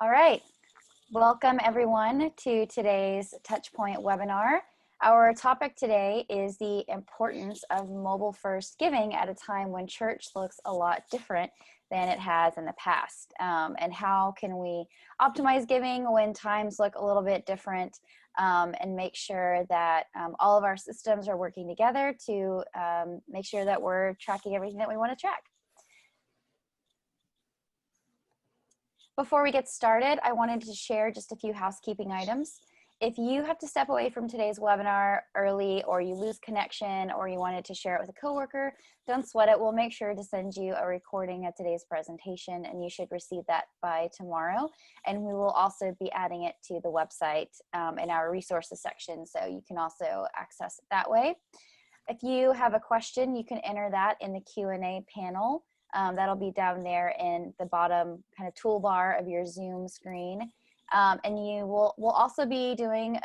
All right, welcome everyone to today's Touchpoint webinar. Our topic today is the importance of mobile first giving at a time when church looks a lot different than it has in the past. And how can we optimize giving when times look a little bit different, and make sure that all of our systems are working together to make sure that we're tracking everything that we want to track. Before we get started, I wanted to share just a few housekeeping items. If you have to step away from today's webinar early, or you lose connection, or you wanted to share it with a coworker, don't sweat it. We'll make sure to send you a recording of today's presentation, and you should receive that by tomorrow. And we will also be adding it to the website in our resources section, so you can also access it that way. If you have a question, you can enter that in the Q&A panel. That'll be down there in the bottom kind of toolbar of your Zoom screen. And we'll also be doing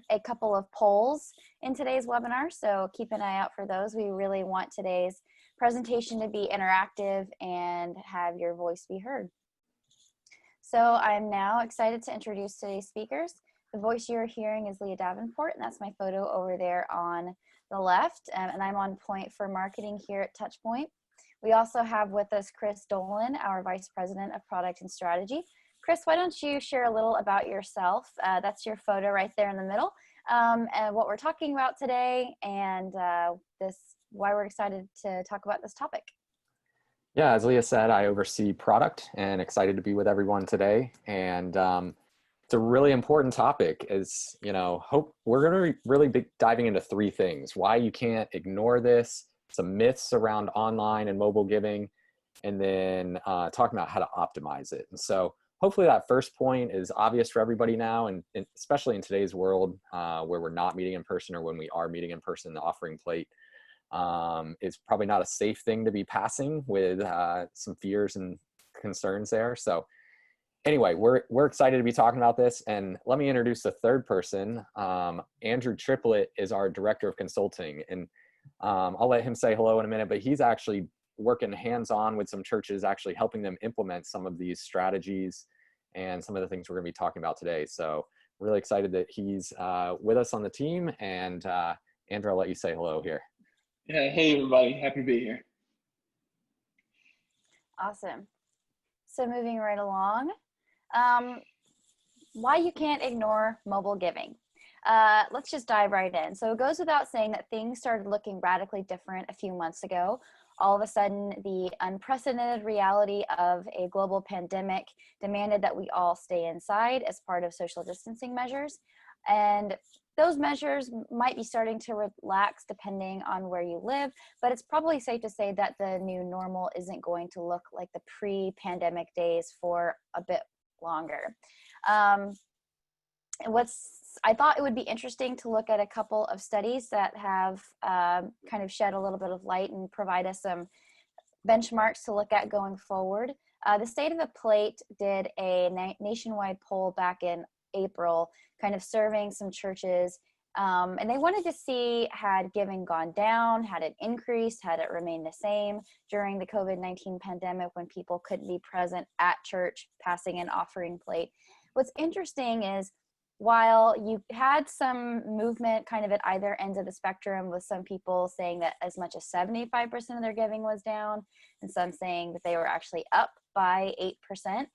a couple of polls in today's webinar, so keep an eye out for those. We really want today's presentation to be interactive and have your voice be heard. So I'm now excited to introduce today's speakers. The voice you're hearing is Leah Davenport, and that's my photo over there on the left. And I'm on point for marketing here at Touchpoint. We also have with us Chris Dolan, our Vice President of Product and Strategy. Chris, why don't you share a little about yourself? That's your photo right there in the middle, and what we're talking about today, and why we're excited to talk about this topic. Yeah, as Leah said, I oversee product and excited to be with everyone today. And it's a really important topic. As you know, we're going to really be diving into three things: why you can't ignore this, some myths around online and mobile giving, and then talking about how to optimize it. And so hopefully that first point is obvious for everybody now, and especially in today's world where we're not meeting in person, or when we are meeting in person, the offering plate is probably not a safe thing to be passing with some fears and concerns there. So anyway, we're excited to be talking about this. And let me introduce the third person. Andrew Triplett is our Director of Consulting. And I'll let him say hello in a minute, but he's actually working hands-on with some churches, actually helping them implement some of these strategies and some of the things we're going to be talking about today. So really excited that he's with us on the team. And Andrew, I'll let you say hello here. Yeah, hey everybody, happy to be here. Awesome. So moving right along, why you can't ignore mobile giving. Let's just dive right in. So it goes without saying that things started looking radically different a few months ago. All of a sudden, the unprecedented reality of a global pandemic demanded that we all stay inside as part of social distancing measures. And those measures might be starting to relax depending on where you live, but it's probably safe to say that the new normal isn't going to look like the pre-pandemic days for a bit longer. I thought it would be interesting to look at a couple of studies that have kind of shed a little bit of light and provide us some benchmarks to look at going forward. The State of the Plate did a nationwide poll back in April, kind of surveying some churches, and they wanted to see, had giving gone down, had it increased, had it remained the same during the COVID-19 pandemic when people couldn't be present at church passing an offering plate. What's interesting is, while you had some movement kind of at either ends of the spectrum, with some people saying that as much as 75% of their giving was down, and some saying that they were actually up by 8%,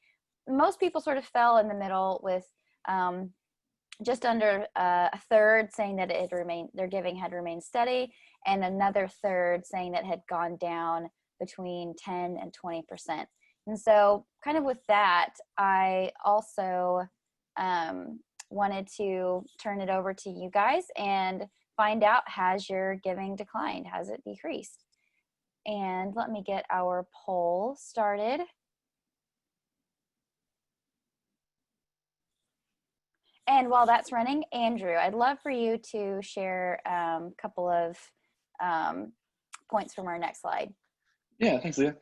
most people sort of fell in the middle, with just under a third saying that their giving had remained steady, and another third saying that it had gone down between 10 and 20%. And so kind of with that, I also wanted to turn it over to you guys and find out, has your giving declined? Has it decreased? And let me get our poll started. And while that's running, Andrew, I'd love for you to share a couple of points from our next slide. Yeah, thanks, Leah.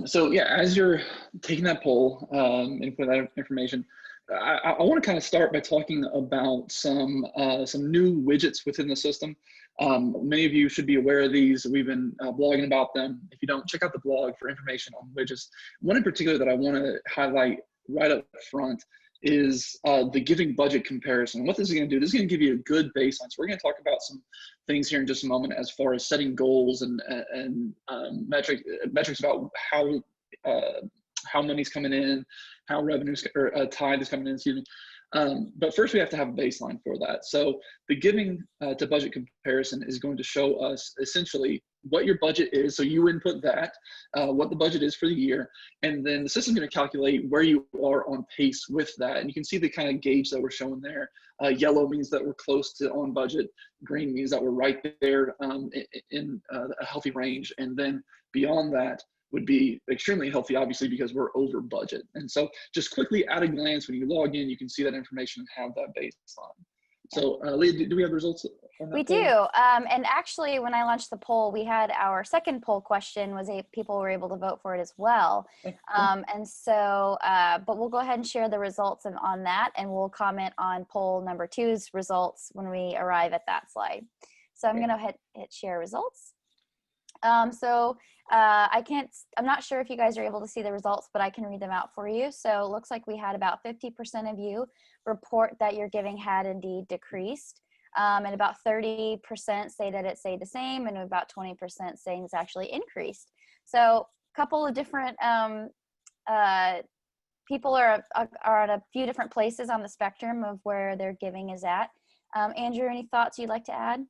So yeah, as you're taking that poll and put that information, I want to kind of start by talking about some new widgets within the system. Many of you should be aware of these. We've been blogging about them. If you don't, check out the blog for information on widgets. One in particular that I want to highlight right up front is the giving budget comparison. What this is going to do, this is going to give you a good baseline. So we're going to talk about some things here in just a moment as far as setting goals and metrics about how money's coming in, how revenues or tithe is coming in, excuse me. But first we have to have a baseline for that. So the giving to budget comparison is going to show us essentially what your budget is. So you input that, what the budget is for the year, and then the system's going to calculate where you are on pace with that. And you can see the kind of gauge that we're showing there. Yellow means that we're close to on budget. Green means that we're right there in a healthy range. And then beyond that would be extremely healthy, obviously, because we're over budget. And so just quickly at a glance, when you log in, you can see that information and have that baseline. So Leah, do we have results on that? We do. And actually, when I launched the poll, we had our second poll question was people were able to vote for it as well. And so, but we'll go ahead and share the results on that, and we'll comment on poll number 2's results when we arrive at that slide. So I'm going to hit share results. I'm not sure if you guys are able to see the results, but I can read them out for you. So it looks like we had about 50% of you report that your giving had indeed decreased. And about 30% say that it stayed the same, and about 20% saying it's actually increased. So a couple of different people are at a few different places on the spectrum of where their giving is at. Andrew, any thoughts you'd like to add?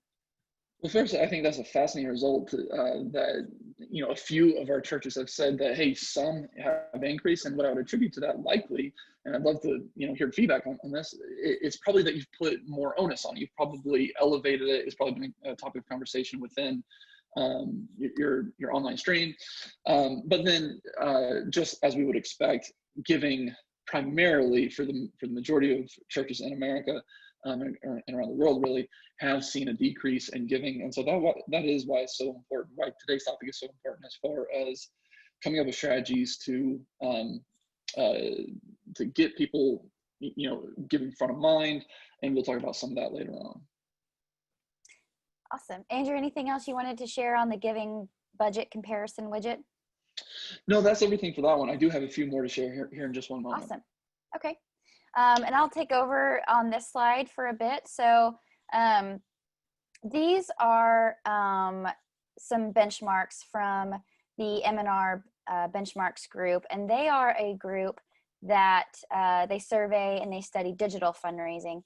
Well, first, I think that's a fascinating result that, you know, a few of our churches have said that, hey, some have increased, and what I would attribute to that likely, and I'd love to, you know, hear feedback on this, it's probably that you've put more onus on it. You've probably elevated it. It's probably been a topic of conversation within your online stream. But then just as we would expect, giving primarily for the majority of churches in America, and around the world really have seen a decrease in giving. And so that is why it's so important, why today's topic is so important as far as coming up with strategies to get people, you know, giving front of mind. And we'll talk about some of that later on. Awesome. Andrew, anything else you wanted to share on the giving budget comparison widget? No, that's everything for that one. I do have a few more to share here in just one moment. Awesome. Okay. And I'll take over on this slide for a bit. So these are some benchmarks from the M&R benchmarks group, and they are a group that they survey and they study digital fundraising.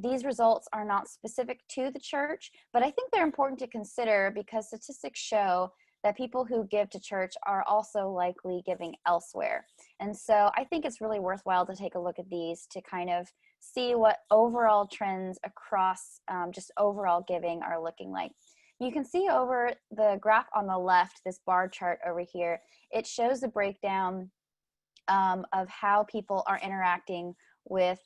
These results are not specific to the church, but I think they're important to consider because statistics show that people who give to church are also likely giving elsewhere. And so I think it's really worthwhile to take a look at these to kind of see what overall trends across just overall giving are looking like. You can see over the graph on the left, this bar chart over here, it shows the breakdown of how people are interacting with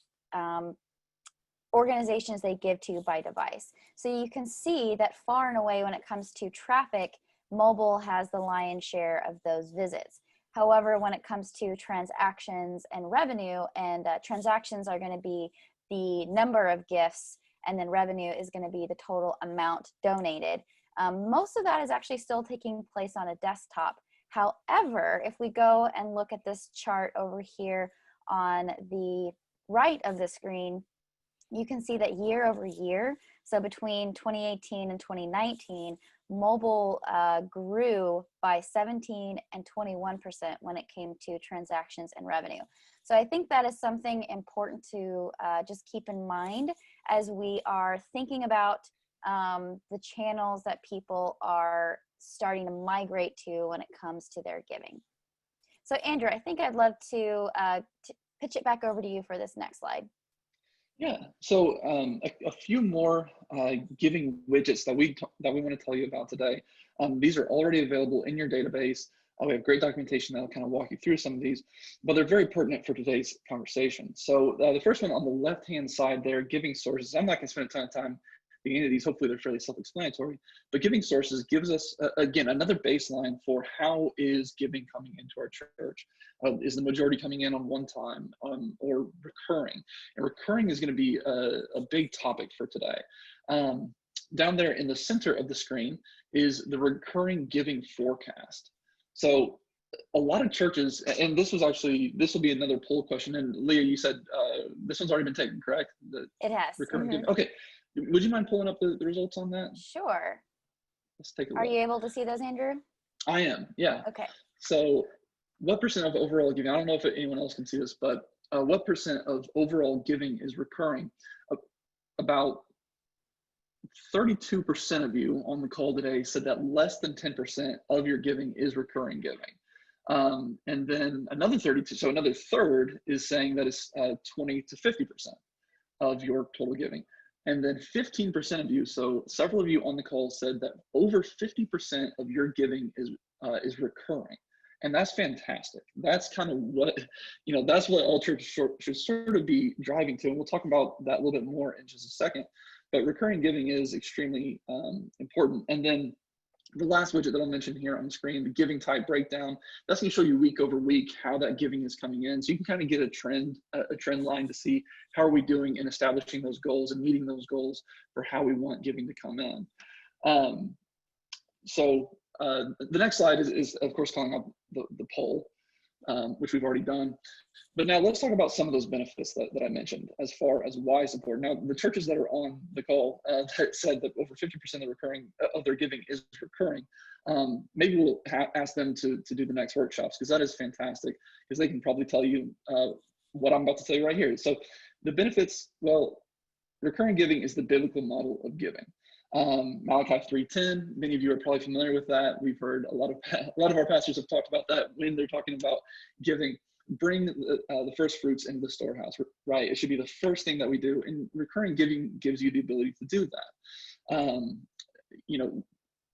organizations they give to by device. So you can see that far and away when it comes to traffic, mobile has the lion's share of those visits. However, when it comes to transactions and revenue, and transactions are going to be the number of gifts, and then revenue is going to be the total amount donated. Most of that is actually still taking place on a desktop. However, if we go and look at this chart over here on the right of the screen, you can see that year over year, so between 2018 and 2019, mobile grew by 17 and 21% when it came to transactions and revenue. So I think that is something important to just keep in mind as we are thinking about the channels that people are starting to migrate to when it comes to their giving. So Andrew, I think I'd love to pitch it back over to you for this next slide. Yeah, so a few more giving widgets that we want to tell you about today. These are already available in your database. We have great documentation that'll kind of walk you through some of these, but they're very pertinent for today's conversation. So the first one on the left-hand side there, giving sources. I'm not going to spend a ton of time digging into these. Hopefully they're fairly self-explanatory, but giving sources gives us, again, another baseline for how is giving coming into our church. Is the majority coming in on one time or recurring? And recurring is going to be a big topic for today. Down there in the center of the screen is the recurring giving forecast. So a lot of churches, and this will be another poll question. And Leah, you said this one's already been taken, correct? The It has. recurring giving. Okay. Would you mind pulling up the results on that? Sure. Let's take a look. Are you able to see those, Andrew? I am, yeah. Okay. So what percent of overall giving, I don't know if anyone else can see this, but what percent of overall giving is recurring? About 32% of you on the call today said that less than 10% of your giving is recurring giving. And then another 32, so another third is saying that it's 20 to 50% of your total giving. And then 15% of you, so several of you on the call said that over 50% of your giving is recurring. And that's fantastic. That's kind of what, that's what all churches should sort of be driving to. And we'll talk about that a little bit more in just a second. But recurring giving is extremely important. And then the last widget that I'll mention here on the screen, the giving type breakdown, that's going to show you week over week how that giving is coming in. So you can kind of get a trend line to see how are we doing in establishing those goals and meeting those goals for how we want giving to come in. The next slide is of course calling up the poll, which we've already done. But now let's talk about some of those benefits that I mentioned as far as why it's important. Now, the churches that are on the call that said that over 50% of their giving is recurring, maybe we'll ask them to do the next workshops, because that is fantastic, because they can probably tell you what I'm about to tell you right here. So the benefits, well, recurring giving is the biblical model of giving. Malachi 3:10, many of you are probably familiar with that. We've heard a lot of our pastors have talked about that when they're talking about giving. Bring the first fruits into the storehouse, right? It should be the first thing that we do, and recurring giving gives you the ability to do that.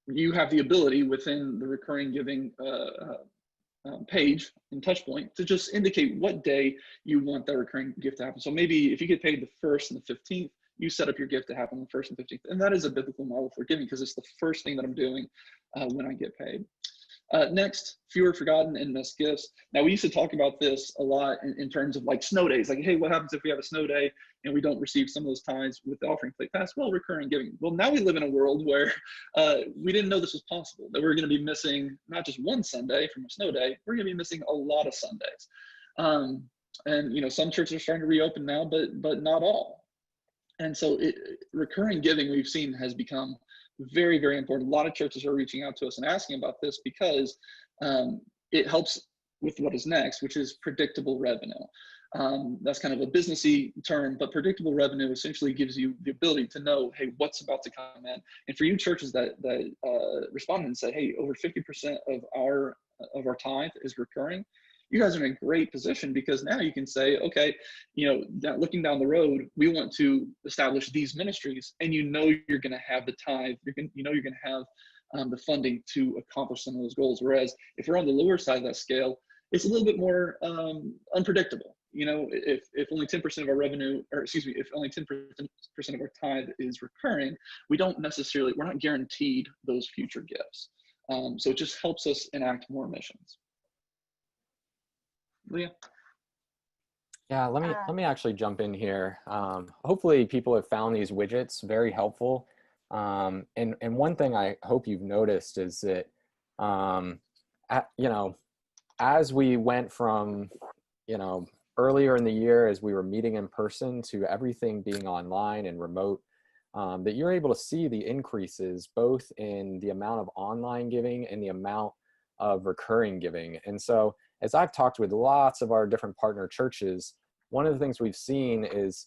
You have the ability within the recurring giving page and touch point to just indicate what day you want that recurring gift to happen. So maybe if you get paid the 1st and the 15th, you set up your gift to happen the 1st and 15th. And that is a biblical model for giving, because it's the first thing that I'm doing when I get paid. Next, fewer forgotten and missed gifts. Now, we used to talk about this a lot in terms of like snow days. Like, hey, what happens if we have a snow day and we don't receive some of those tithes with the offering plate pass? Well, recurring giving. Well, now we live in a world where we didn't know this was possible, that we're going to be missing not just one Sunday from a snow day, we're going to be missing a lot of Sundays. And some churches are starting to reopen now, but not all. And so recurring giving, we've seen, has become very, very important. A lot of churches are reaching out to us and asking about this because it helps with what is next, which is predictable revenue. That's kind of a businessy term, but predictable revenue essentially gives you the ability to know, hey, what's about to come in. And for you churches that responded and said, hey, over 50% of our tithe is recurring, you guys are in a great position, because now you can say, okay, looking down the road, we want to establish these ministries, and you're going to have the tithe, you're going to have the funding to accomplish some of those goals. Whereas if we're on the lower side of that scale, it's a little bit more unpredictable. If only 10% of our revenue, if only 10% of our tithe is recurring, we're not guaranteed those future gifts. So it just helps us enact more missions. Leah? Yeah, let me actually jump in here. Hopefully people have found these widgets very helpful. And one thing I hope you've noticed is that, as we went from, earlier in the year, as we were meeting in person, to everything being online and remote, that you're able to see the increases both in the amount of online giving and the amount of recurring giving. And so as I've talked with lots of our different partner churches, one of the things we've seen is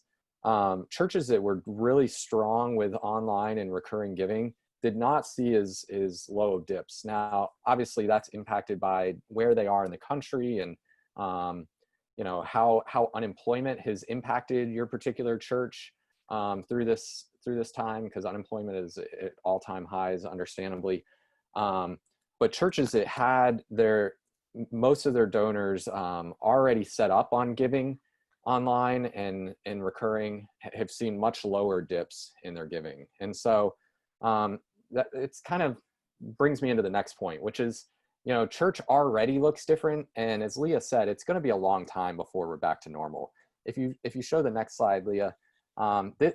churches that were really strong with online and recurring giving did not see as low of dips. Now, obviously that's impacted by where they are in the country and how unemployment has impacted your particular church through this time, because unemployment is at all-time highs, understandably. But churches that had most of their donors already set up on giving online and recurring have seen much lower dips in their giving. And so that it's kind of brings me into the next point, which is, church already looks different. And as Leah said, it's going to be a long time before we're back to normal. If you show the next slide, Leah,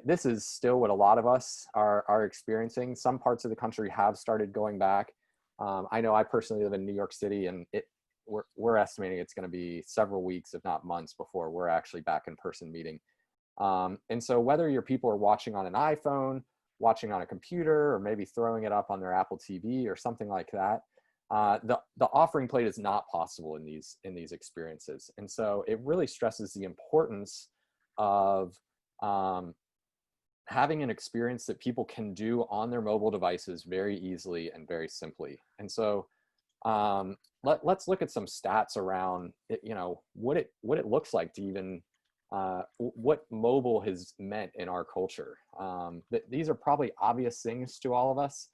this is still what a lot of us are experiencing. Some parts of the country have started going back. I know I personally live in New York City, and we're estimating it's going to be several weeks, if not months, before we're actually back in person meeting. And so whether your people are watching on an iPhone, watching on a computer, or maybe throwing it up on their Apple TV or something like that, the offering plate is not possible in these experiences. And so it really stresses the importance of having an experience that people can do on their mobile devices very easily and very simply. And so let's look at some stats around it, what it looks like to even what mobile has meant in our culture. These are probably obvious things to all of us.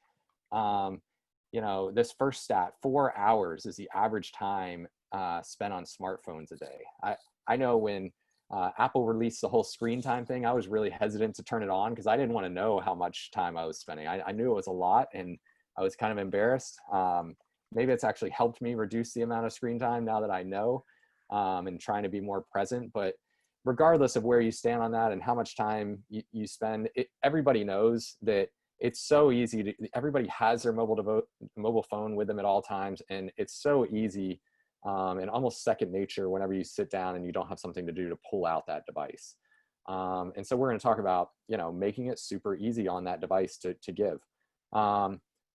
This first stat, 4 hours is the average time spent on smartphones a day. I know when Apple released the whole screen time thing, I was really hesitant to turn it on because I didn't want to know how much time I was spending. I knew it was a lot and I was kind of embarrassed. Maybe it's actually helped me reduce the amount of screen time now that I know, and trying to be more present. But regardless of where you stand on that and how much time you spend, everybody knows that it's so easy everybody has their mobile phone with them at all times. And it's so easy and almost second nature whenever you sit down and you don't have something to do to pull out that device. And so we're going to talk about, making it super easy on that device to give.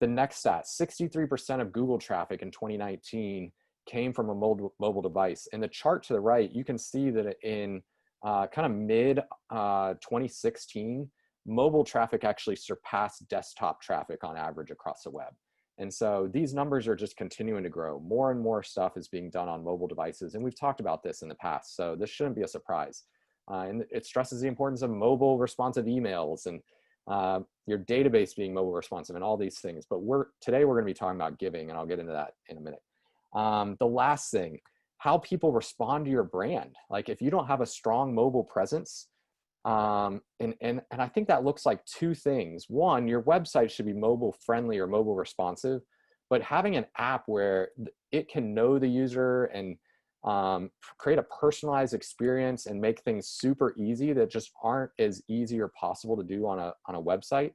The next stat, 63% of Google traffic in 2019 came from a mobile device. In the chart to the right, you can see that in kind of mid 2016, mobile traffic actually surpassed desktop traffic on average across the web. And so these numbers are just continuing to grow. More and more stuff is being done on mobile devices. And we've talked about this in the past, so this shouldn't be a surprise. And it stresses the importance of mobile responsive emails and your database being mobile responsive and all these things. But today we're going to be talking about giving, and I'll get into that in a minute. The last thing, how people respond to your brand. Like if you don't have a strong mobile presence, and I think that looks like two things. One, your website should be mobile friendly or mobile responsive, but having an app where it can know the user and create a personalized experience and make things super easy that just aren't as easy or possible to do on a website,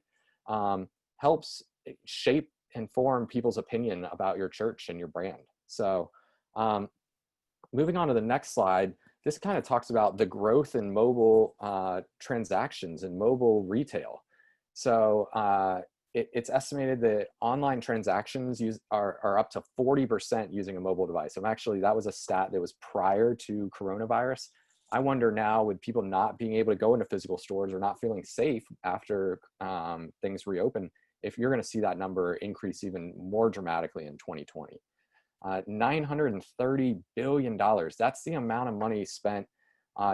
helps shape and form people's opinion about your church and your brand. So moving on to the next slide, this kind of talks about the growth in mobile transactions and mobile retail. So it's estimated that online transactions are up to 40% using a mobile device. And actually, that was a stat that was prior to coronavirus. I wonder now, with people not being able to go into physical stores or not feeling safe after things reopen, if you're going to see that number increase even more dramatically in 2020. $930 billion. That's the amount of money spent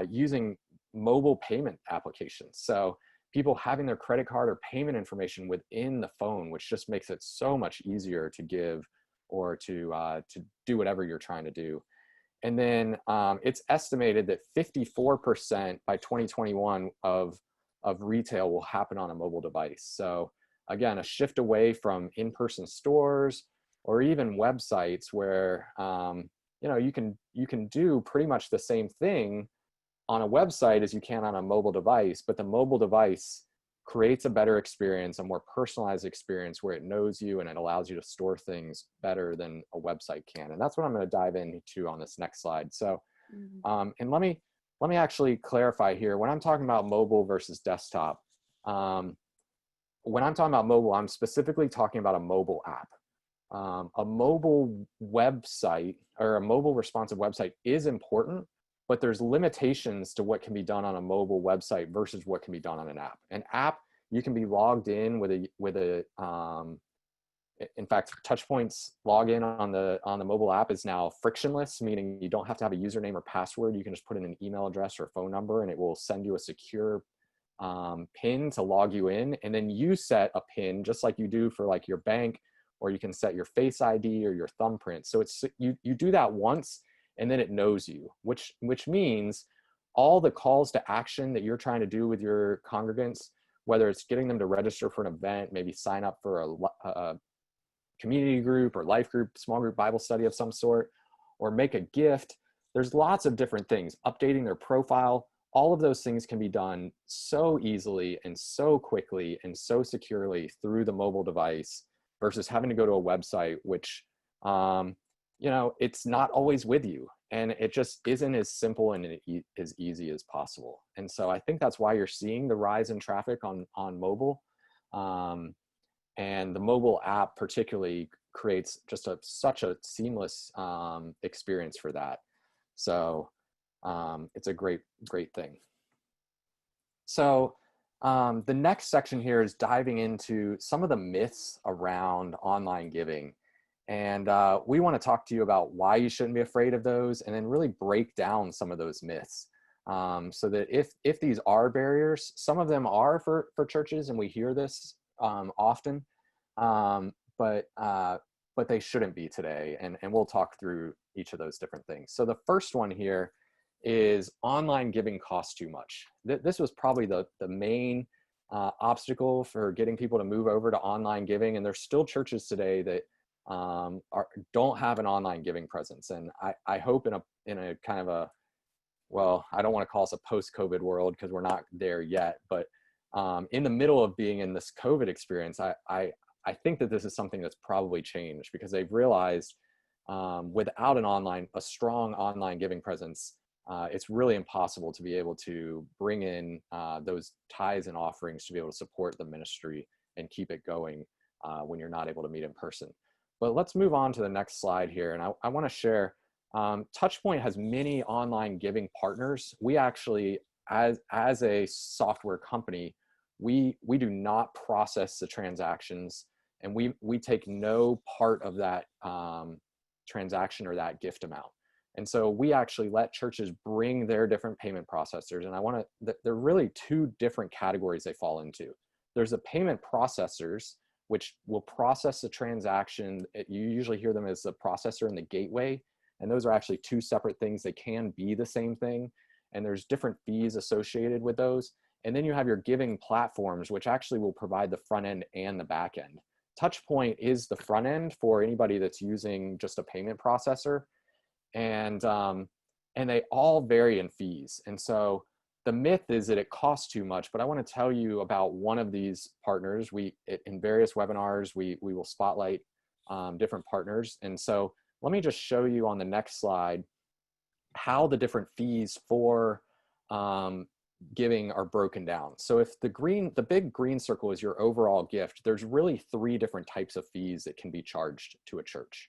using mobile payment applications. So people having their credit card or payment information within the phone, which just makes it so much easier to give or to do whatever you're trying to do. And then it's estimated that 54% by 2021 of retail will happen on a mobile device. So again, a shift away from in-person stores or even websites where you can do pretty much the same thing on a website as you can on a mobile device, but the mobile device creates a better experience, a more personalized experience where it knows you and it allows you to store things better than a website can. And that's what I'm going to dive into on this next slide. So, and let me actually clarify here. When I'm talking about mobile versus desktop, when I'm talking about mobile, I'm specifically talking about a mobile app. A mobile website or a mobile responsive website is important, but there's limitations to what can be done on a mobile website versus what can be done on an app. An app, you can be logged in with a in fact, Touchpoint's login on the mobile app is now frictionless, meaning you don't have to have a username or password. You can just put in an email address or phone number and it will send you a secure PIN to log you in. And then you set a PIN just like you do for like your bank, or you can set your Face ID or your thumbprint. So it's you do that once and then it knows you, which means all the calls to action that you're trying to do with your congregants, whether it's getting them to register for an event, maybe sign up for a community group or life group, small group Bible study of some sort, or make a gift. There's lots of different things, updating their profile. All of those things can be done so easily and so quickly and so securely through the mobile device versus having to go to a website, which you know, it's not always with you, and it just isn't as simple and as easy as possible. And so I think that's why you're seeing the rise in traffic on mobile. And the mobile app particularly creates just such a seamless experience for that. So it's a great thing. So the next section here is diving into some of the myths around online giving. And we want to talk to you about why you shouldn't be afraid of those, and then really break down some of those myths. So that if these are barriers, some of them are for churches, and we hear this often, but they shouldn't be today. And we'll talk through each of those different things. So the first one here is online giving costs too much. This was probably the main obstacle for getting people to move over to online giving. And there's still churches today that don't have an online giving presence. And I hope in a kind of a, well, I don't want to call us a post-COVID world because we're not there yet, but in the middle of being in this COVID experience, I think that this is something that's probably changed, because they've realized without a strong online giving presence, it's really impossible to be able to bring in those tithes and offerings to be able to support the ministry and keep it going when you're not able to meet in person. But let's move on to the next slide here. And I want to share, Touchpoint has many online giving partners. We actually, as a software company, we do not process the transactions, and we take no part of that transaction or that gift amount. And so we actually let churches bring their different payment processors. And there are really two different categories they fall into. There's the payment processors, which will process the transaction. You usually hear them as the processor and the gateway. And those are actually two separate things. They can be the same thing. And there's different fees associated with those. And then you have your giving platforms, which actually will provide the front end and the back end. Touchpoint is the front end for anybody that's using just a payment processor. And they all vary in fees. And so the myth is that it costs too much, but I want to tell you about one of these partners. In various webinars, we will spotlight different partners. And so let me just show you on the next slide how the different fees for giving are broken down. So if the big green circle is your overall gift, there's really three different types of fees that can be charged to a church.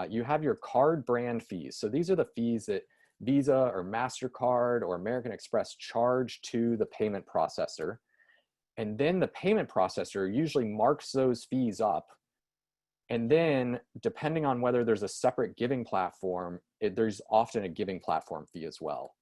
You have your card brand fees. So these are the fees that Visa or MasterCard or American Express charge to the payment processor. And then the payment processor usually marks those fees up. And then depending on whether there's a separate giving platform, there's often a giving platform fee as well.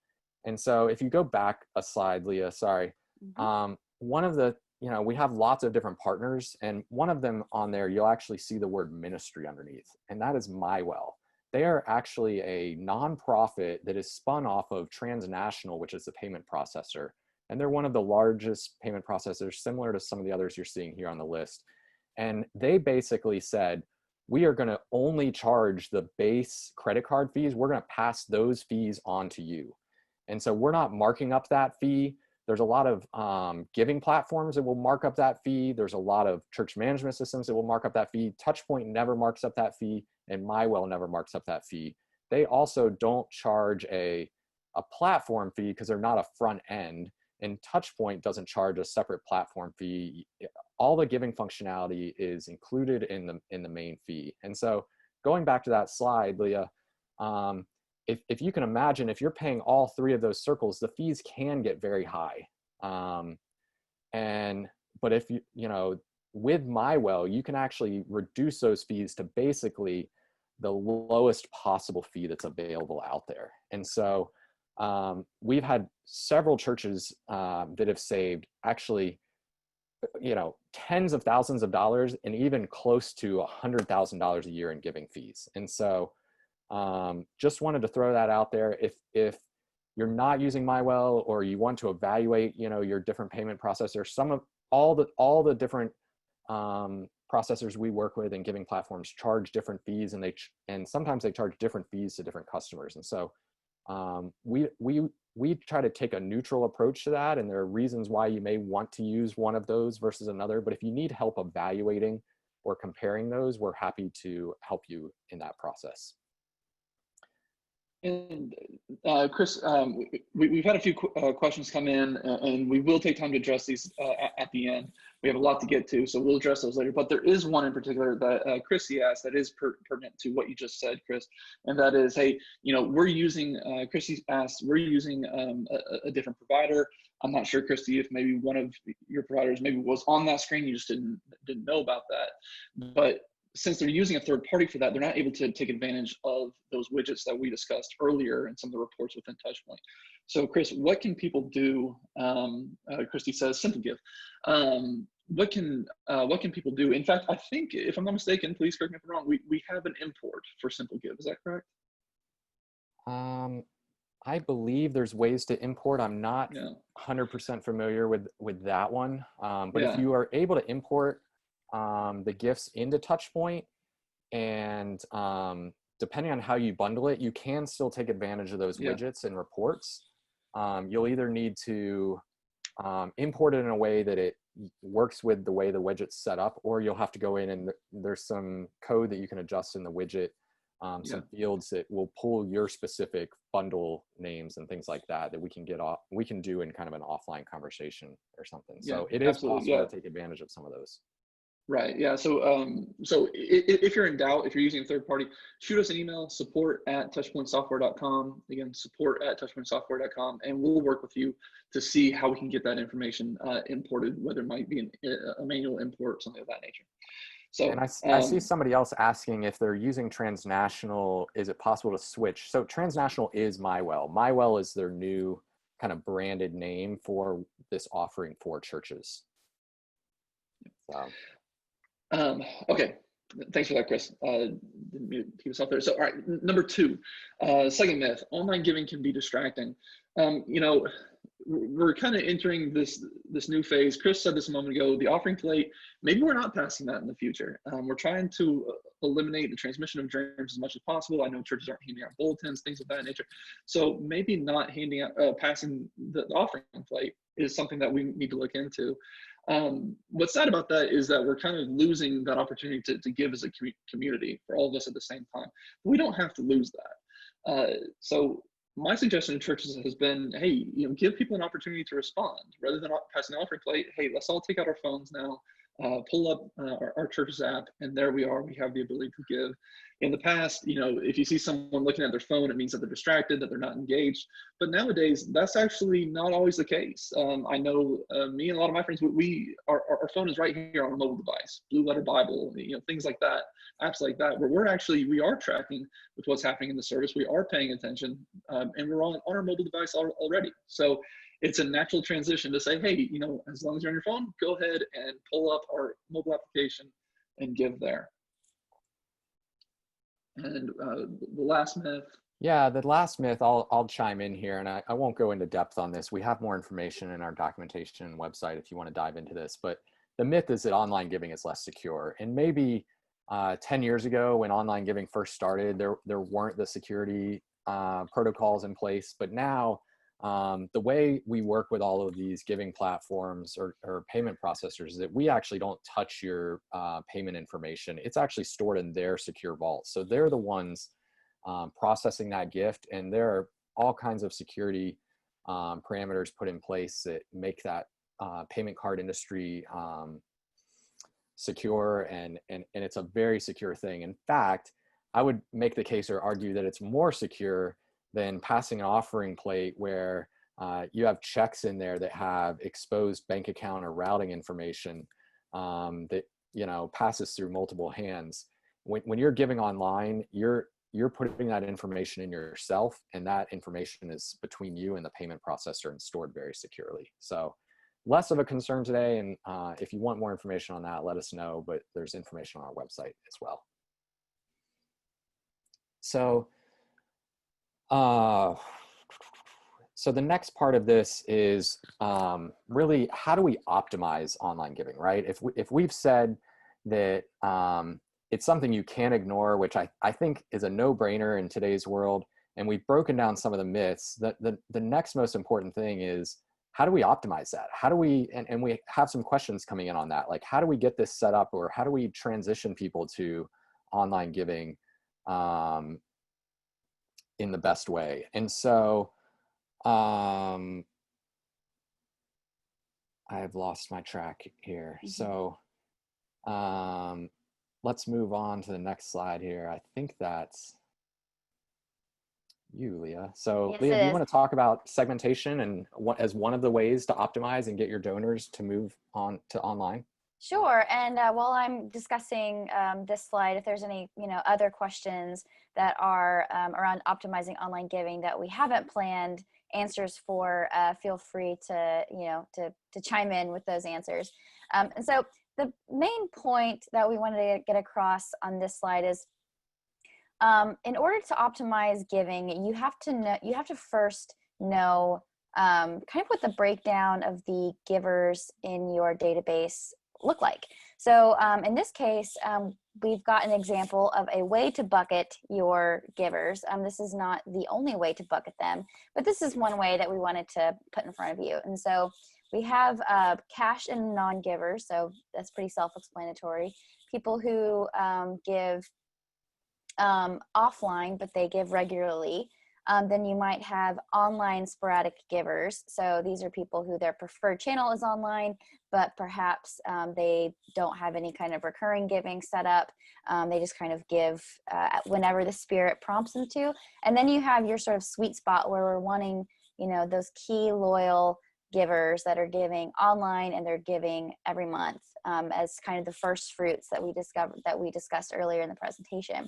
And so if you go back a slide, Leah, sorry, one of the, we have lots of different partners, and one of them on there, you'll actually see the word ministry underneath, and that is MyWell. They are actually a nonprofit that is spun off of Transnational, which is the payment processor. And they're one of the largest payment processors, similar to some of the others you're seeing here on the list. And they basically said, we are going to only charge the base credit card fees. We're going to pass those fees on to you. And so we're not marking up that fee. There's a lot of giving platforms that will mark up that fee. There's a lot of church management systems that will mark up that fee. Touchpoint never marks up that fee, and MyWell never marks up that fee. They also don't charge a platform fee because they're not a front end, and Touchpoint doesn't charge a separate platform fee. All the giving functionality is included in the main fee. And so going back to that slide, Leah, if you can imagine, if you're paying all three of those circles, the fees can get very high. But if with MyWell, you can actually reduce those fees to basically the lowest possible fee that's available out there. And so we've had several churches that have saved actually, tens of thousands of dollars and even close to $100,000 a year in giving fees. And so just wanted to throw that out there. If you're not using MyWell, or you want to evaluate, your different payment processors, all the different processors we work with and giving platforms charge different fees, and sometimes they charge different fees to different customers. And so we try to take a neutral approach to that, and there are reasons why you may want to use one of those versus another. But if you need help evaluating or comparing those, we're happy to help you in that process. And Chris, we've had a few questions come in, and we will take time to address these at the end. We have a lot to get to, so we'll address those later. But there is one in particular that Chrissy asked that is pertinent to what you just said, Chris, and that is, hey, we're using, Chrissy asked, we're using a different provider. I'm not sure, Christy, if maybe one of your providers maybe was on that screen, you just didn't know about that. But since they're using a third party for that, they're not able to take advantage of those widgets that we discussed earlier and some of the reports within Touchpoint. So Chris, what can people do? Christy says, simple give. What can people do? In fact, I think, if I'm not mistaken, please correct me if I'm wrong, we have an import for simple give. Is that correct? I believe there's ways to import. I'm not 100% familiar with that one. But if you are able to import the gifts into Touchpoint, and depending on how you bundle it, you can still take advantage of those widgets and reports. You'll either need to import it in a way that it works with the way the widget's set up, or you'll have to go in and there's some code that you can adjust in the widget, some fields that will pull your specific bundle names and things like that we can do in kind of an offline conversation or something. So it is possible to take advantage of some of those. Right. Yeah. So, if you're in doubt, if you're using a third party, shoot us an email, support@touchpointsoftware.com. Again, support@touchpointsoftware.com, and we'll work with you to see how we can get that information imported, whether it might be a manual import, something of that nature. So, and I see somebody else asking if they're using Transnational, is it possible to switch? So Transnational is MyWell. MyWell is their new kind of branded name for this offering for churches. So. Okay, thanks for that, Chris. Didn't keep us off there. So, all right, number two, second myth: online giving can be distracting. We're kind of entering this new phase. Chris said this a moment ago. The offering plate. Maybe we're not passing that in the future. We're trying to eliminate the transmission of germs as much as possible. I know churches aren't handing out bulletins, things of that nature. So maybe not handing out, passing the offering plate is something that we need to look into. What's sad about that is that we're kind of losing that opportunity to give as a community for all of us at the same time. But we don't have to lose that. So my suggestion to churches has been, hey, give people an opportunity to respond rather than passing the offering plate. Hey, let's all take out our phones now, pull up our church's app, and there we are. We have the ability to give. In the past, if you see someone looking at their phone, it means that they're distracted, that they're not engaged. But nowadays, that's actually not always the case. I know me and a lot of my friends, our phone is right here on a mobile device, Blue Letter Bible, things like that, apps like that, where we are tracking with what's happening in the service. We are paying attention, and we're on our mobile device already. So it's a natural transition to say, hey, as long as you're on your phone, go ahead and pull up our mobile application and give there. And the last myth. Yeah, the last myth, I'll chime in here, and I won't go into depth on this. We have more information in our documentation and website if you want to dive into this. But the myth is that online giving is less secure. And maybe 10 years ago, when online giving first started, there weren't the security protocols in place. But now, the way we work with all of these giving platforms or payment processors is that we actually don't touch your payment information. It's actually stored in their secure vault. So they're the ones processing that gift, and there are all kinds of security parameters put in place that make that payment card industry secure, and it's a very secure thing. In fact, I would make the case or argue that it's more secure than passing an offering plate where you have checks in there that have exposed bank account or routing information that passes through multiple hands. When you're giving online, you're putting that information in yourself, and that information is between you and the payment processor and stored very securely. So less of a concern today, and if you want more information on that, let us know, but there's information on our website as well. So so the next part of this is really, how do we optimize online giving, right? If we've said that it's something you can't ignore, which I think is a no-brainer in today's world, and we've broken down some of the myths, the next most important thing is, how do we optimize that? How do we, and we have some questions coming in on that, like how do we get this set up, or how do we transition people to online giving in the best way. And so I've lost my track here. So let's move on to the next slide here. I think that's you, Leah. So Yes, Leah, it do you is. want to talk about segmentation and what as one of the ways to optimize and get your donors to move on to online? Sure. And while I'm discussing this slide, if there's any, other questions that are around optimizing online giving that we haven't planned answers for, feel free to, to chime in with those answers. And so the main point that we wanted to get across on this slide is, in order to optimize giving, you have to first know kind of what the breakdown of the givers in your database look like. So in this case, we've got an example of a way to bucket your givers. This is not the only way to bucket them, but this is one way that we wanted to put in front of you. And so we have cash and non-givers, so that's pretty self-explanatory. People who give offline, but they give regularly. Then you might have online sporadic givers. So these are people who their preferred channel is online, but perhaps they don't have any kind of recurring giving set up. They just kind of give whenever the spirit prompts them to. And then you have your sort of sweet spot where we're wanting, those key loyal givers that are giving online and they're giving every month as kind of the first fruits that we discussed earlier in the presentation.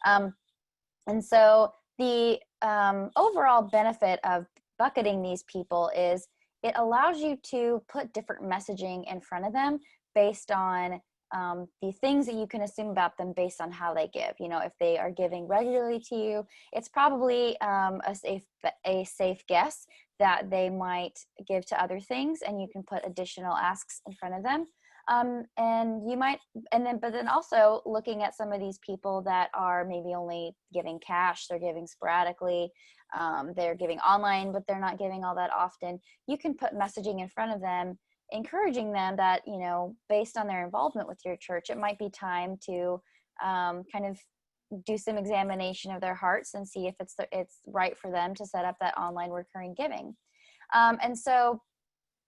And so the overall benefit of bucketing these people is it allows you to put different messaging in front of them based on the things that you can assume about them based on how they give. If they are giving regularly to you, it's probably a safe guess that they might give to other things, and you can put additional asks in front of them. But then also looking at some of these people that are maybe only giving cash, they're giving sporadically, they're giving online, but they're not giving all that often. You can put messaging in front of them, encouraging them that, based on their involvement with your church, it might be time to kind of do some examination of their hearts and see if it's right for them to set up that online recurring giving. And so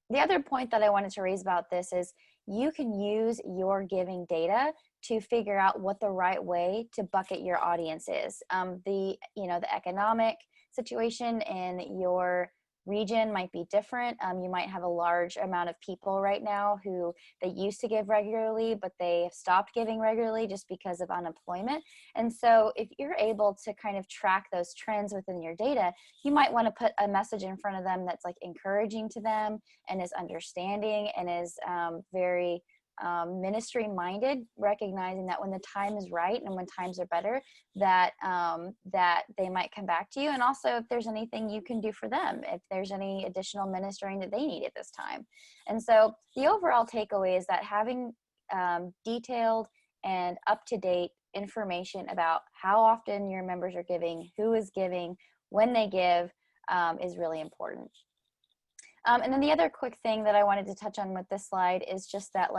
the other point that I wanted to raise about this is you can use your giving data to figure out what the right way to bucket your audience is. The economic situation in your region might be different. You might have a large amount of people right now who they used to give regularly, but they have stopped giving regularly just because of unemployment. And so if you're able to kind of track those trends within your data, you might want to put a message in front of them that's like encouraging to them and is understanding and is very ministry minded, recognizing that when the time is right and when times are better, that they might come back to you. And also if there's anything you can do for them, if there's any additional ministering that they need at this time. And so the overall takeaway is that having detailed and up-to-date information about how often your members are giving, who is giving, when they give, is really important. And then the other quick thing that I wanted to touch on with this slide is just that,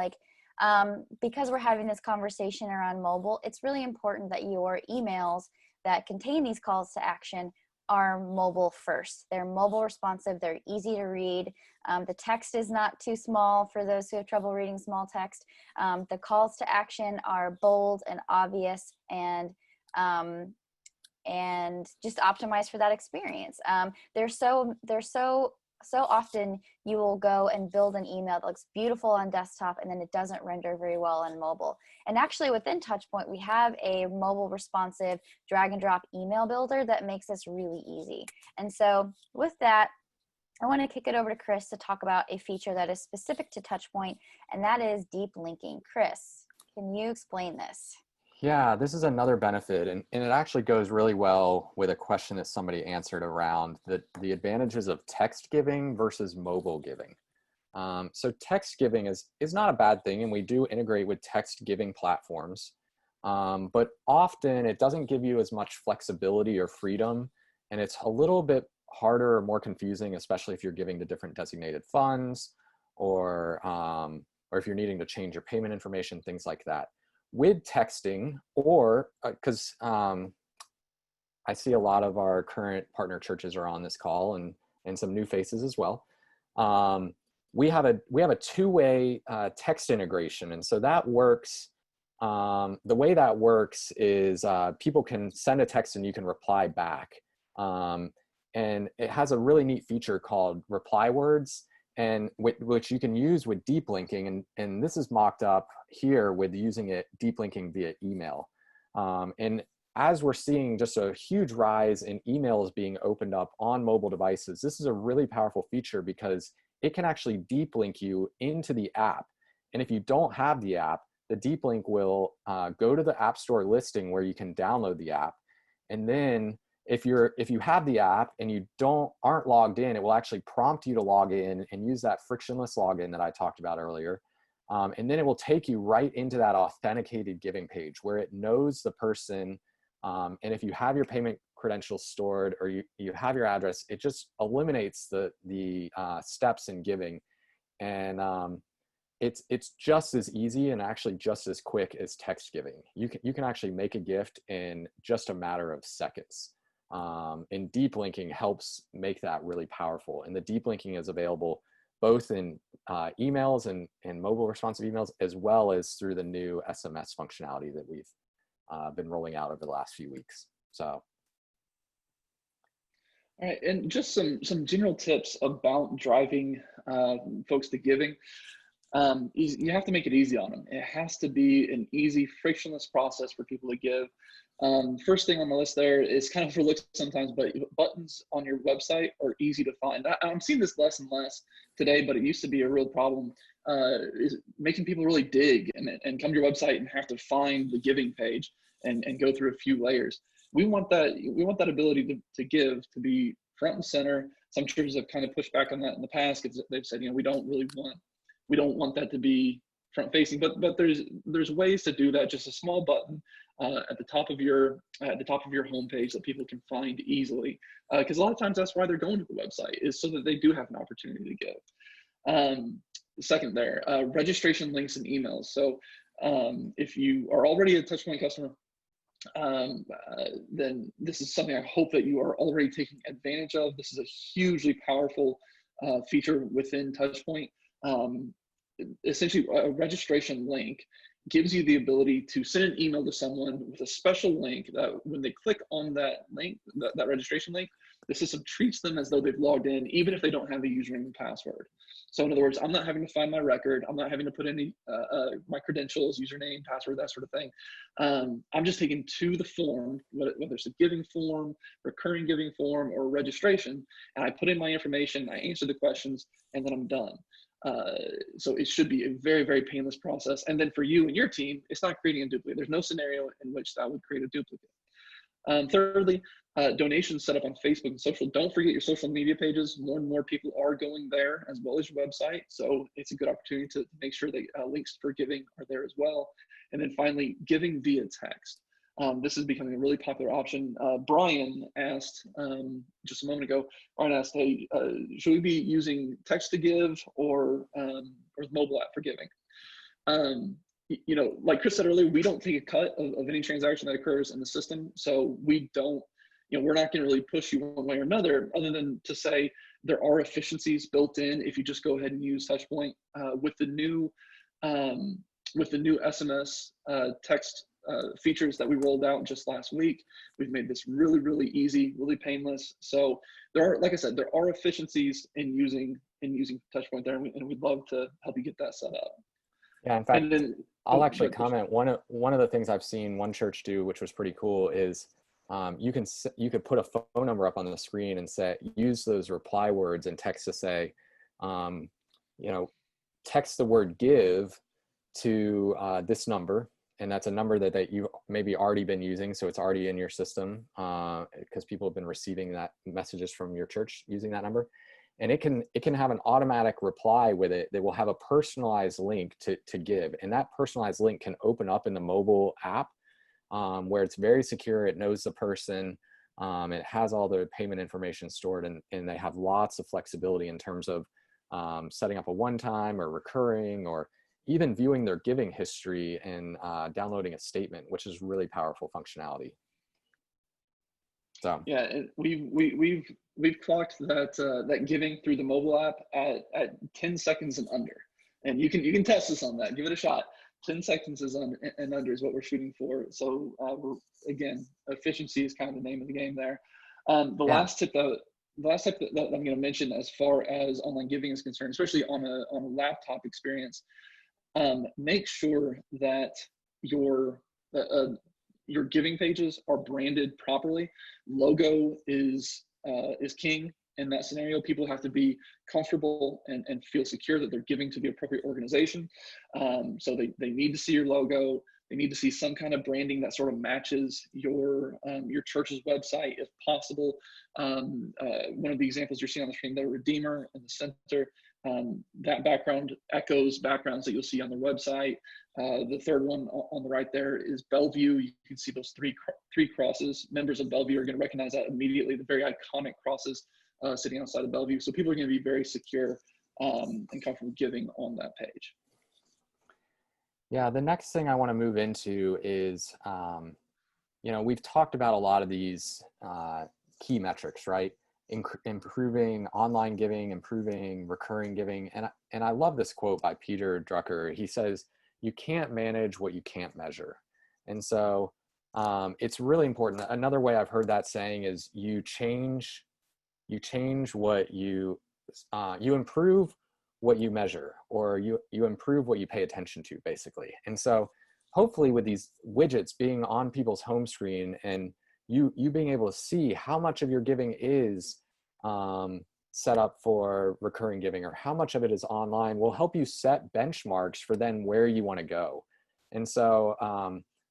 because we're having this conversation around mobile, it's really important that your emails that contain these calls to action are mobile first. They're mobile responsive, they're easy to read. The text is not too small for those who have trouble reading small text. The calls to action are bold and obvious and just optimized for that experience. They're so often you will go and build an email that looks beautiful on desktop and then it doesn't render very well on mobile. And actually within Touchpoint, we have a mobile responsive drag and drop email builder that makes this really easy. And so with that, I want to kick it over to Chris to talk about a feature that is specific to Touchpoint, and that is deep linking. Chris, can you explain this? Yeah, this is another benefit, and it actually goes really well with a question that somebody answered around the advantages of text giving versus mobile giving. So text giving is not a bad thing, and we do integrate with text giving platforms, but often it doesn't give you as much flexibility or freedom, and it's a little bit harder or more confusing, especially if you're giving to different designated funds or if you're needing to change your payment information, things like that. With texting, or because I see a lot of our current partner churches are on this call, and some new faces as well. We have a two-way text integration, and so that works. The way that works is people can send a text and you can reply back. And it has a really neat feature called reply words, and which you can use with deep linking. And this is mocked up here with using it deep linking via email. And as we're seeing just a huge rise in emails being opened up on mobile devices, this is a really powerful feature because it can actually deep link you into the app. And if you don't have the app, the deep link will go to the App Store listing where you can download the app. And then if you have the app and you aren't logged in, it will actually prompt you to log in and use that frictionless login that I talked about earlier. And then it will take you right into that authenticated giving page where it knows the person. And if you have your payment credentials stored or you have your address, it just eliminates the steps in giving. And it's just as easy and actually just as quick as text giving. You can actually make a gift in just a matter of seconds. And deep linking helps make that really powerful. And the deep linking is available both in emails and mobile responsive emails, as well as through the new SMS functionality that we've been rolling out over the last few weeks. So. All right, and just some general tips about driving folks to giving. You have to make it easy on them. It has to be an easy, frictionless process for people to give. First thing on the list there is kind of overlooked sometimes, but buttons on your website are easy to find. I'm seeing this less and less today, but it used to be a real problem, is making people really dig and come to your website and have to find the giving page and go through a few layers. We want that ability to give to be front and center. Some churches have kind of pushed back on that in the past because they've said, we don't want that to be front facing, but there's ways to do that. Just a small button at the top of your homepage that people can find easily, because a lot of times that's why they're going to the website, is so that they do have an opportunity to give. Second there, registration links and emails. So if you are already a Touchpoint customer, then this is something I hope that you are already taking advantage of. This is a hugely powerful feature within Touchpoint. Essentially, a registration link gives you the ability to send an email to someone with a special link that when they click on that link, that registration link, the system treats them as though they've logged in, even if they don't have the username and password. So in other words, I'm not having to find my record. I'm not having to put any my credentials, username, password, that sort of thing. I'm just taking to the form, whether it's a giving form, recurring giving form, or registration, and I put in my information, I answer the questions, and then I'm done. So it should be a very, very painless process. And then for you and your team, it's not creating a duplicate. There's no scenario in which that would create a duplicate. Thirdly, donations set up on Facebook and social. Don't forget your social media pages. More and more people are going there, as well as your website. So it's a good opportunity to make sure that links for giving are there as well. And then finally, giving via text. This is becoming a really popular option. Brian asked just a moment ago, Brian asked, hey, should we be using text to give or the mobile app for giving? Like Chris said earlier, we don't take a cut of any transaction that occurs in the system. So we don't, we're not going to really push you one way or another, other than to say there are efficiencies built in if you just go ahead and use Touchpoint with the new SMS text features that we rolled out just last week. We've made this really, really easy, really painless. So there are, like I said, there are efficiencies in using Touchpoint there, and we'd love to help you get that set up. Yeah, in fact, I'll actually comment. One of the things I've seen one church do, which was pretty cool, is you could put a phone number up on the screen and use those reply words and text to say, text the word give to this number, and that's a number that you've maybe already been using, so it's already in your system because people have been receiving that messages from your church using that number. And it can have an automatic reply with it that will have a personalized link to give. And that personalized link can open up in the mobile app where it's very secure. It knows the person. It has all the payment information stored, and they have lots of flexibility in terms of setting up a one-time or recurring, or even viewing their giving history and downloading a statement, which is really powerful functionality. So Yeah, and we've clocked that that giving through the mobile app at 10 seconds and under, and you can test us on that. Give it a shot. 10 seconds is and under is what we're shooting for. So again, efficiency is kind of the name of the game there. The yeah, last tip that I'm going to mention as far as online giving is concerned, especially on a laptop experience, make sure that your your giving pages are branded properly. Logo is king in that scenario. People have to be comfortable and feel secure that they're giving to the appropriate organization. So they need to see your logo. They need to see some kind of branding that sort of matches your church's website, if possible. One of the examples you're seeing on the screen, the Redeemer in the center, that background echoes backgrounds that you'll see on their website. The third one on the right there is Bellevue. You can see those three crosses. Members of Bellevue are going to recognize that immediately, the very iconic crosses sitting outside of Bellevue. So people are going to be very secure and comfortable giving on that page. yeah. The next thing I want to move into is, we've talked about a lot of these key metrics, right? Improving online giving, improving recurring giving. And I love this quote by Peter Drucker. He says, "You can't manage what you can't measure." And so it's really important. Another way I've heard that saying is you change what you improve what you measure, or you improve what you pay attention to, basically. And so hopefully with these widgets being on people's home screen and you being able to see how much of your giving is set up for recurring giving or how much of it is online will help you set benchmarks for then where you want to go. And so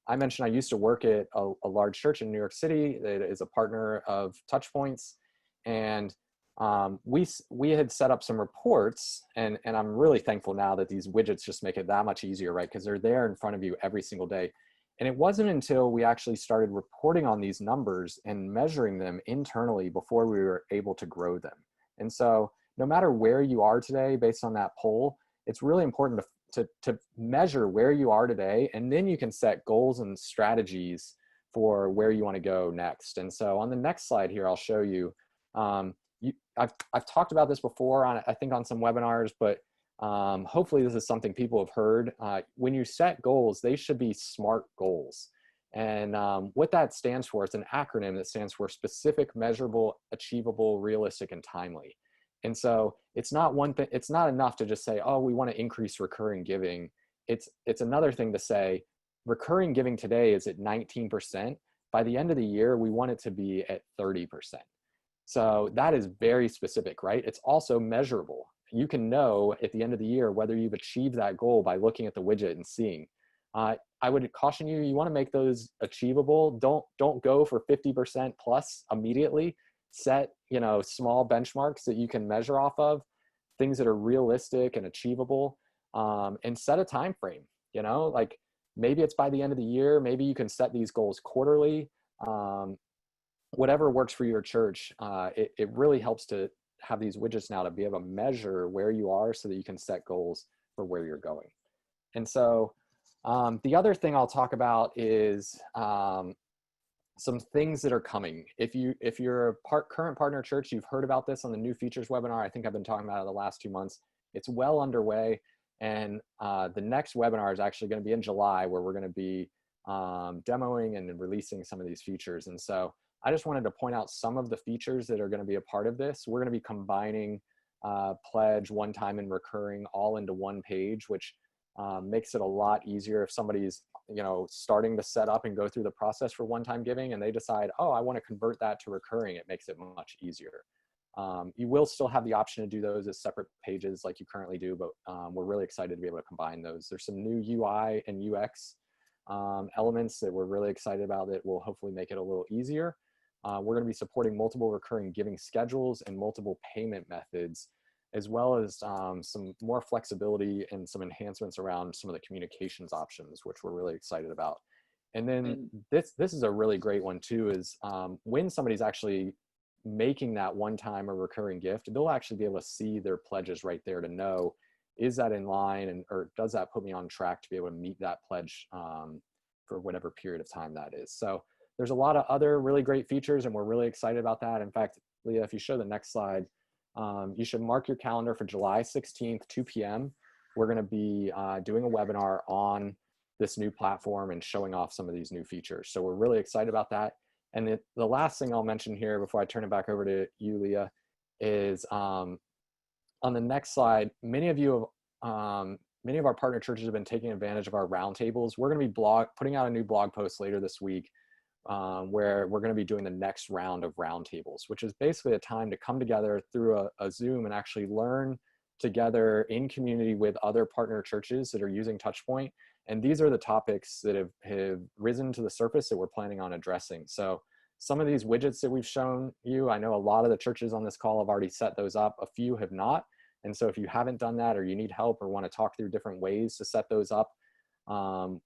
I mentioned I used to work at a large church in New York City that is a partner of Touchpoints. And we had set up some reports, and I'm really thankful now that these widgets just make it that much easier, right? Because they're there in front of you every single day. And it wasn't until we actually started reporting on these numbers and measuring them internally before we were able to grow them. And so no matter where you are today, based on that poll, it's really important to measure where you are today, and then you can set goals and strategies for where you want to go next. And so on the next slide here, I'll show you, I've talked about this before I think on some webinars, but hopefully this is something people have heard. When you set goals, they should be SMART goals. And what that stands for, it's an acronym that stands for specific, measurable, achievable, realistic, and timely. And so it's not one thing, it's not enough to just say, oh, we want to increase recurring giving. It's another thing to say, recurring giving today is at 19%. By the end of the year, we want it to be at 30%. So that is very specific, right? It's also measurable. You can know at the end of the year whether you've achieved that goal by looking at the widget and seeing. I would caution you, you want to make those achievable. Don't go for 50% plus immediately. Set, small benchmarks that you can measure off of, things that are realistic and achievable, and set a time frame. Like maybe it's by the end of the year. Maybe you can set these goals quarterly. Whatever works for your church. It really helps to have these widgets now to be able to measure where you are so that you can set goals for where you're going. And so the other thing I'll talk about is some things that are coming. If you're a current partner church, you've heard about this on the new features webinar. I think I've been talking about it the last 2 months. It's well underway. And the next webinar is actually going to be in July, where we're going to be demoing and releasing some of these features. And so I just wanted to point out some of the features that are going to be a part of this. We're going to be combining pledge, one time, and recurring all into one page, which makes it a lot easier if somebody's starting to set up and go through the process for one-time giving and they decide, oh, I want to convert that to recurring. It makes it much easier. You will still have the option to do those as separate pages like you currently do, but we're really excited to be able to combine those. There's some new UI and UX elements that we're really excited about that will hopefully make it a little easier. We're going to be supporting multiple recurring giving schedules and multiple payment methods, as well as some more flexibility and some enhancements around some of the communications options, which we're really excited about. And then this is a really great one too, is when somebody's actually making that one-time or recurring gift, they'll actually be able to see their pledges right there to know, is that in line, or does that put me on track to be able to meet that pledge for whatever period of time that is. So there's a lot of other really great features, and we're really excited about that. In fact, Leah, if you show the next slide, you should mark your calendar for July 16th, 2 p.m. We're going to be doing a webinar on this new platform and showing off some of these new features. So we're really excited about that. And the last thing I'll mention here before I turn it back over to you, Leah, is on the next slide, many of our partner churches have been taking advantage of our roundtables. We're going to be putting out a new blog post later this week where we're going to be doing the next round of roundtables, which is basically a time to come together through a Zoom and actually learn together in community with other partner churches that are using Touchpoint. And these are the topics that have risen to the surface that we're planning on addressing. So some of these widgets that we've shown you, I know a lot of the churches on this call have already set those up. A few have not. And so if you haven't done that, or you need help or want to talk through different ways to set those up,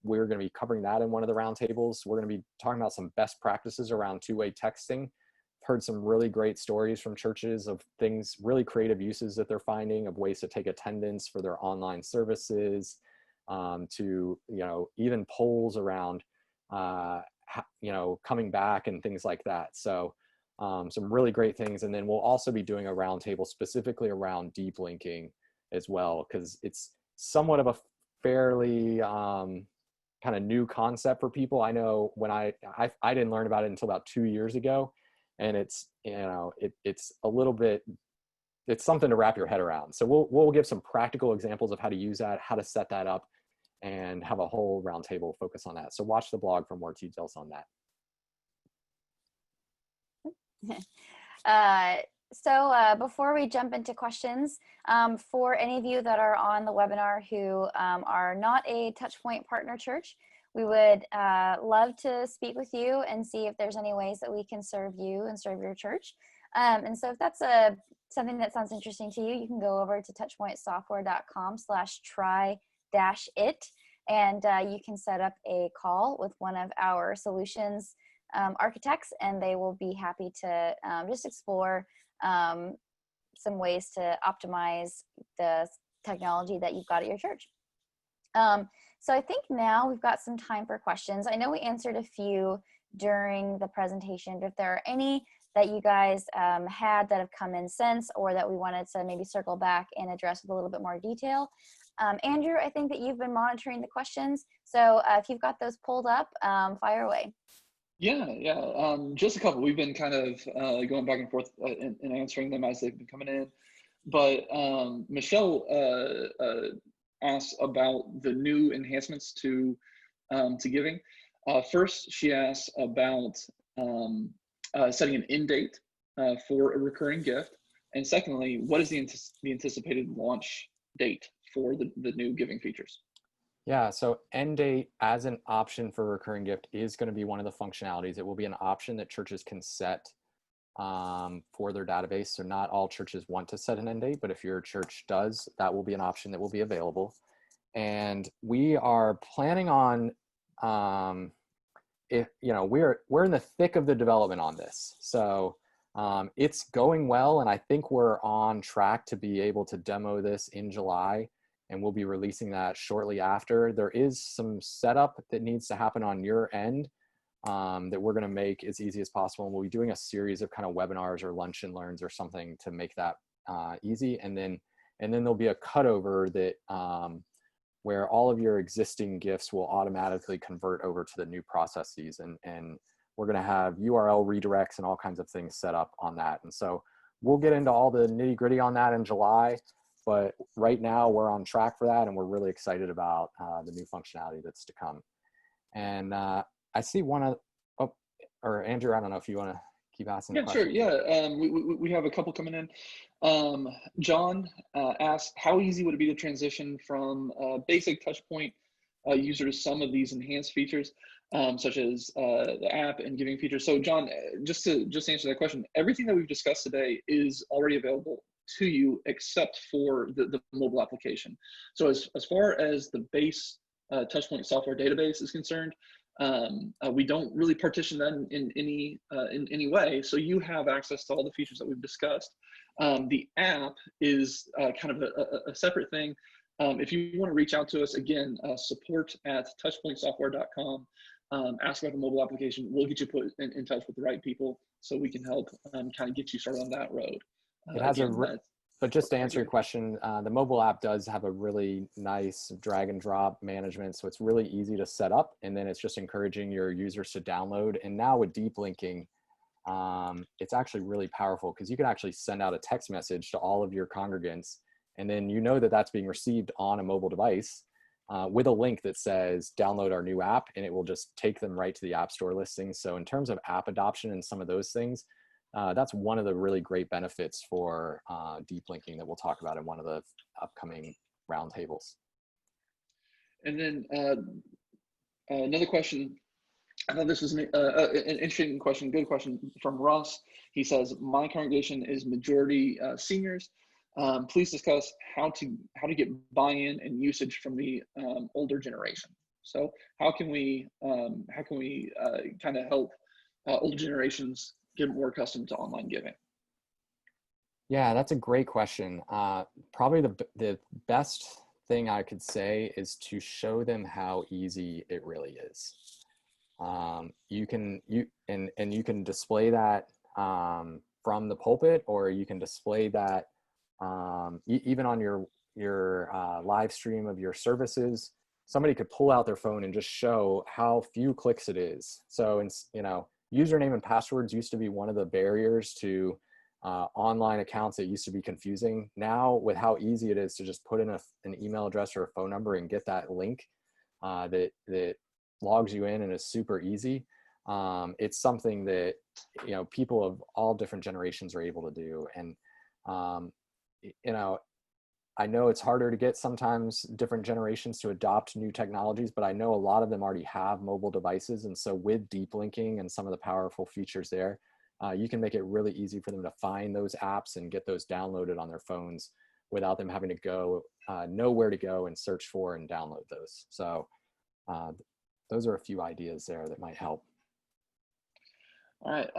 we're going to be covering that in one of the roundtables. We're going to be talking about some best practices around two-way texting. Heard some really great stories from churches of things, really creative uses that they're finding of ways to take attendance for their online services, to, even polls around, coming back and things like that. So some really great things. And then we'll also be doing a roundtable specifically around deep linking as well, because it's somewhat of a fairly kind of new concept for people. I know when I didn't learn about it until about 2 years ago, and it's, it's a little bit, it's something to wrap your head around. So we'll give some practical examples of how to use that, how to set that up, and have a whole roundtable focus on that. So watch the blog for more details on that. So before we jump into questions, for any of you that are on the webinar who are not a Touchpoint partner church, we would love to speak with you and see if there's any ways that we can serve you and serve your church. And so if that's something that sounds interesting to you, you can go over to touchpointsoftware.com/try-it, and you can set up a call with one of our solutions architects, and they will be happy to just explore some ways to optimize the technology that you've got at your church. So I think now we've got some time for questions. I know we answered a few during the presentation, but if there are any that you guys had that have come in since, or that we wanted to maybe circle back and address with a little bit more detail. Andrew, I think that you've been monitoring the questions. So if you've got those pulled up, fire away. Yeah. Just a couple. We've been kind of going back and forth and answering them as they've been coming in. But Michelle asked about the new enhancements to giving. First, she asked about setting an end date for a recurring gift. And secondly, what is the anticipated launch date for the new giving features? Yeah, so end date as an option for recurring gift is going to be one of the functionalities. It will be an option that churches can set for their database. So not all churches want to set an end date, but if your church does, that will be an option that will be available. And we are planning on, we're in the thick of the development on this. So it's going well, and I think we're on track to be able to demo this in July, and we'll be releasing that shortly after. There is some setup that needs to happen on your end that we're going to make as easy as possible. And we'll be doing a series of kind of webinars or lunch and learns or something to make that easy. And then there'll be a cutover that where all of your existing gifts will automatically convert over to the new processes. And we're going to have URL redirects and all kinds of things set up on that. And so we'll get into all the nitty gritty on that in July. But right now we're on track for that, and we're really excited about the new functionality that's to come. And I see or Andrew, I don't know if you want to keep asking. Yeah, sure. Yeah, we have a couple coming in. John asked, how easy would it be to transition from basic Touchpoint user to some of these enhanced features, such as the app and giving features? So John, just to answer that question, everything that we've discussed today is already available to you except for the mobile application. So as far as the base Touchpoint software database is concerned, we don't really partition that in any way. So you have access to all the features that we've discussed. The app is kind of a separate thing. If you want to reach out to us, again, support@touchpointsoftware.com. Ask about the mobile application. We'll get you put in touch with the right people so we can help kind of get you started on that road. It has Again, but just to answer your question, the mobile app does have a really nice drag and drop management. So it's really easy to set up, and then it's just encouraging your users to download. And now with deep linking, it's actually really powerful because you can actually send out a text message to all of your congregants, and then you know that that's being received on a mobile device with a link that says download our new app, and it will just take them right to the App Store listings. So in terms of app adoption and some of those things, that's one of the really great benefits for deep linking that we'll talk about in one of the upcoming roundtables. And then another question. I thought this was an interesting question, good question from Ross. He says, my congregation is majority seniors. Please discuss how to get buy-in and usage from the older generation. So how can we kind of help older generations get more accustomed to online giving? Yeah, that's a great question. Probably the best thing I could say is to show them how easy it really is. You can display that from the pulpit, or you can display that even on your live stream of your services. Somebody could pull out their phone and just show how few clicks it is. So, username and passwords used to be one of the barriers to online accounts that used to be confusing. Now, with how easy it is to just put in an email address or a phone number and get that link that logs you in and is super easy, it's something that people of all different generations are able to do. And I know it's harder to get sometimes different generations to adopt new technologies, but I know a lot of them already have mobile devices. And so with deep linking and some of the powerful features there, you can make it really easy for them to find those apps and get those downloaded on their phones without them having to know where to go and search for and download those. So those are a few ideas there that might help. All right.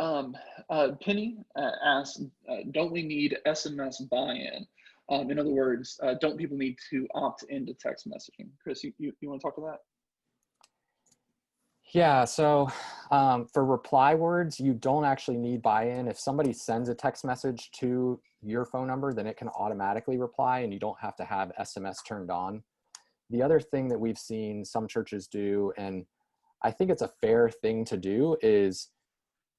Penny asks, don't we need SMS buy-in? In other words, don't people need to opt into text messaging? Chris, you want to talk to that? Yeah, so for reply words, you don't actually need buy-in. If somebody sends a text message to your phone number, then it can automatically reply and you don't have to have SMS turned on. The other thing that we've seen some churches do, and I think it's a fair thing to do, is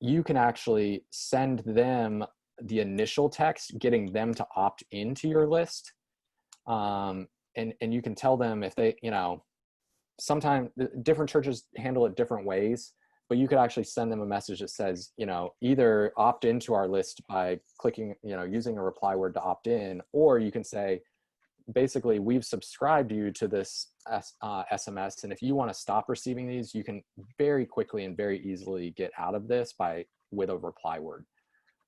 you can actually send them the initial text, getting them to opt into your list. And you can tell them if they, sometimes different churches handle it different ways, but you could actually send them a message that says, either opt into our list by clicking, using a reply word to opt in, or you can say, basically, we've subscribed you to this SMS, and if you want to stop receiving these, you can very quickly and very easily get out of this with a reply word.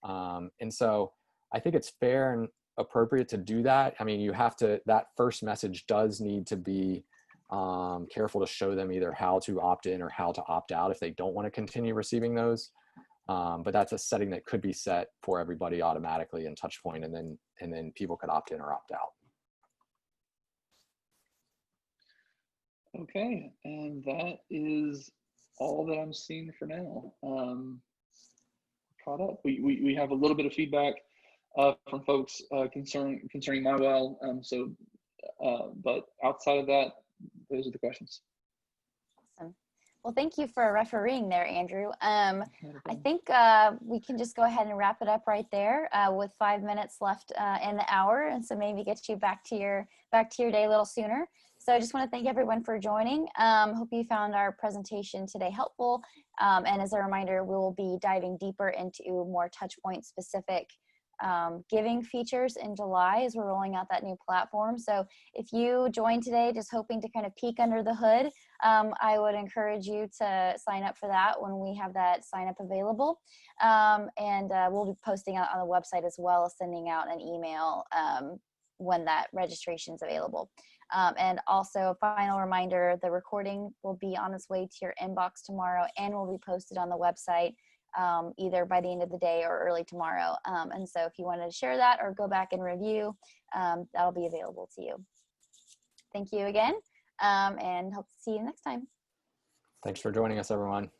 And so I think it's fair and appropriate to do that. I mean, that first message does need to be careful to show them either how to opt in or how to opt out if they don't want to continue receiving those. But that's a setting that could be set for everybody automatically in Touchpoint, and then people could opt in or opt out. Okay, and that is all that I'm seeing for now. Caught up. We have a little bit of feedback from folks concerning MyWell. But outside of that, those are the questions. Awesome. Well, thank you for refereeing there, Andrew. I think we can just go ahead and wrap it up right there with 5 minutes left in the hour, and so maybe get you back to your day a little sooner. So I just want to thank everyone for joining. Hope you found our presentation today helpful. And as a reminder, we will be diving deeper into more Touchpoint specific giving features in July as we're rolling out that new platform. So if you joined today just hoping to kind of peek under the hood, I would encourage you to sign up for that when we have that sign up available. And we'll be posting out on the website as well as sending out an email when that registration is available. And also, final reminder, the recording will be on its way to your inbox tomorrow and will be posted on the website either by the end of the day or early tomorrow. And so if you wanted to share that or go back and review, that'll be available to you. Thank you again, and hope to see you next time. Thanks for joining us, everyone.